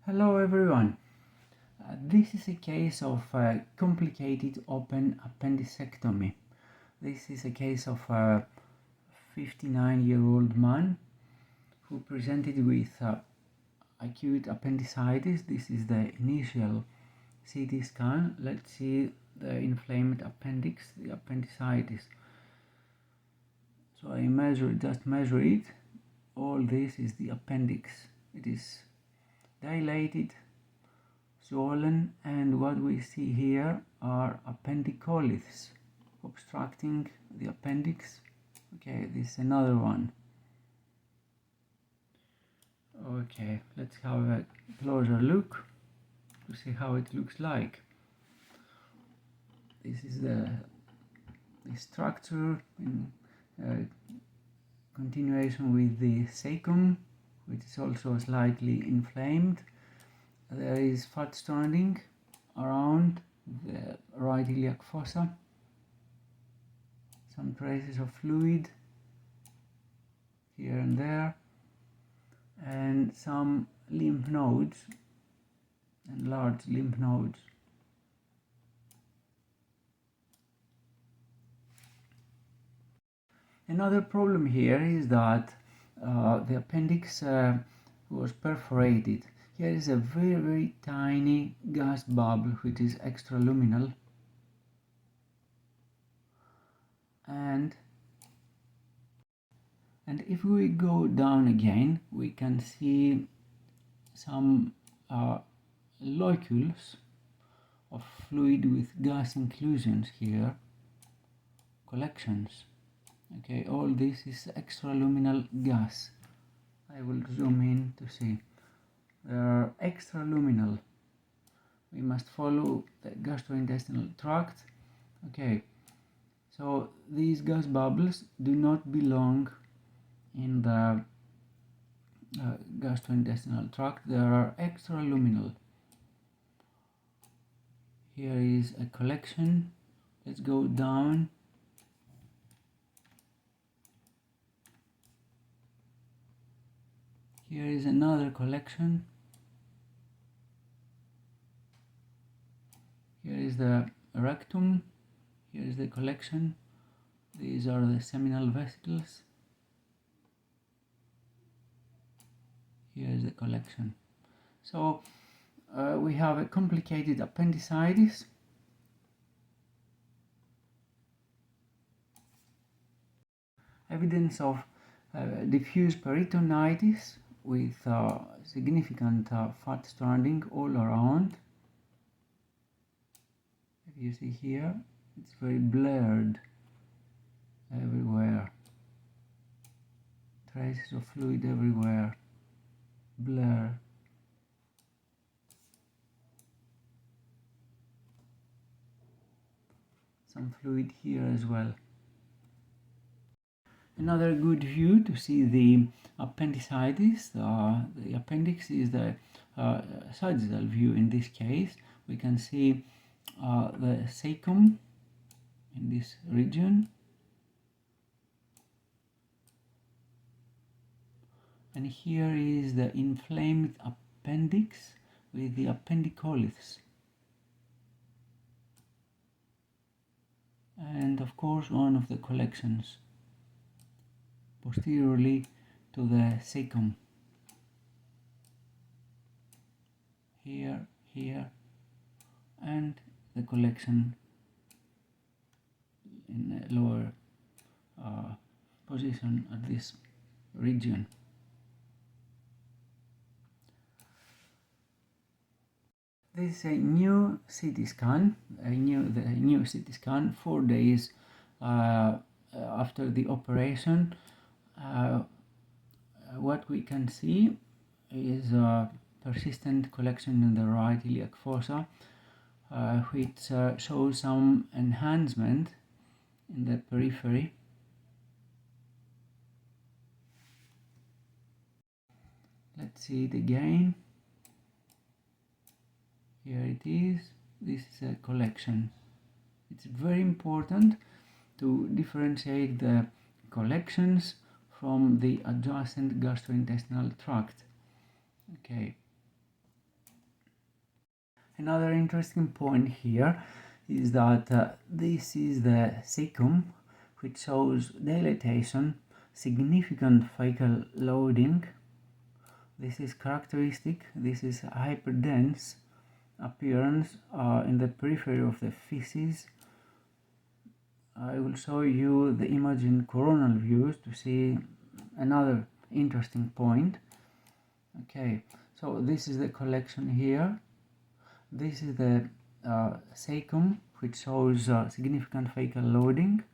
Hello everyone. This is a case of a complicated open appendicectomy. This is a case of a 59-year-old man who presented with acute appendicitis. This is the initial CT scan. Let's see the inflamed appendix, the appendicitis. So I just measure it. All this is the appendix. It is dilated, swollen, and what we see here are appendicoliths obstructing the appendix. Okay, this is another one. Okay, let's have a closer look to see how it looks like. This is the structure in continuation with the cecum, which is also slightly inflamed. There is fat stranding around the right iliac fossa, some traces of fluid here and there, and some lymph nodes, and large lymph nodes. Another problem here is that the appendix was perforated. Here is a very tiny gas bubble which is extraluminal, and if we go down again we can see some locules of fluid with gas inclusions here, collections. Okay, all this is extraluminal gas. I will zoom in to see. They are extraluminal. We must follow the gastrointestinal tract. Okay, so these gas bubbles do not belong in the gastrointestinal tract. They are extraluminal. Here is a collection. Let's go down. Here is another collection. Here is the rectum. Here is the collection. These are the seminal vesicles. Here is the collection. So we have a complicated appendicitis. Evidence of diffuse peritonitis with significant fat stranding all around. If you see here, it's very blurred everywhere. Traces of fluid everywhere. Blur. Some fluid here as well. Another good view to see the appendicitis. The appendix is the sagittal view in this case. We can see the cecum in this region, and here is the inflamed appendix with the appendicoliths, and of course one of the collections posteriorly to the cecum. Here, and the collection in a lower position at this region. This is a new CT scan, the new CT scan 4 days after the operation. What we can see is a persistent collection in the right iliac fossa, which shows some enhancement in the periphery. Let's see it again. Here it is. This is a collection. It's very important to differentiate the collections from the adjacent gastrointestinal tract. Okay, Another interesting point here is that this is the cecum, which shows dilatation, significant fecal loading. This is characteristic. This is hyperdense appearance in the periphery of the feces. I will show you the image in coronal views to see another interesting point. Okay, so this is the collection here. This is the cecum, which shows significant fecal loading.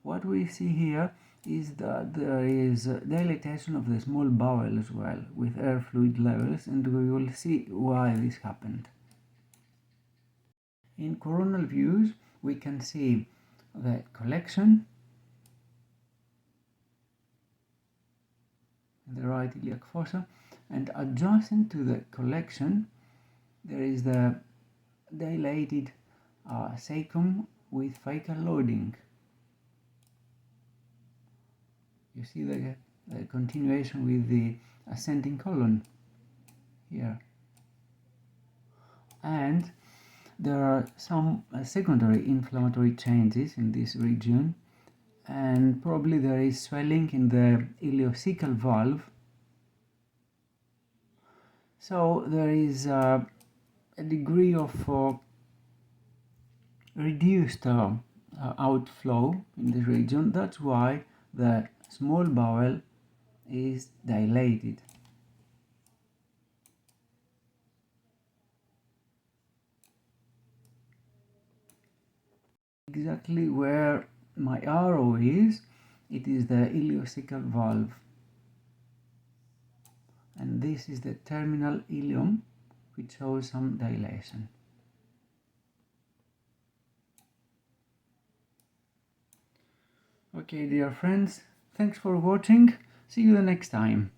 What we see here is that there is dilatation of the small bowel as well, with air fluid levels, and we will see why this happened. In coronal views, we can see the collection in the right iliac fossa, and adjacent to the collection there is the dilated cecum with fecal loading. You see the continuation with the ascending colon here. And there are some secondary inflammatory changes in this region, and probably there is swelling in the ileocecal valve. So there is a degree of reduced outflow in this region. That's why the small bowel is dilated. Exactly where my arrow is, it is the ileocecal valve, and this is the terminal ileum, which shows some dilation. Okay, dear friends, thanks for watching. See you the next time.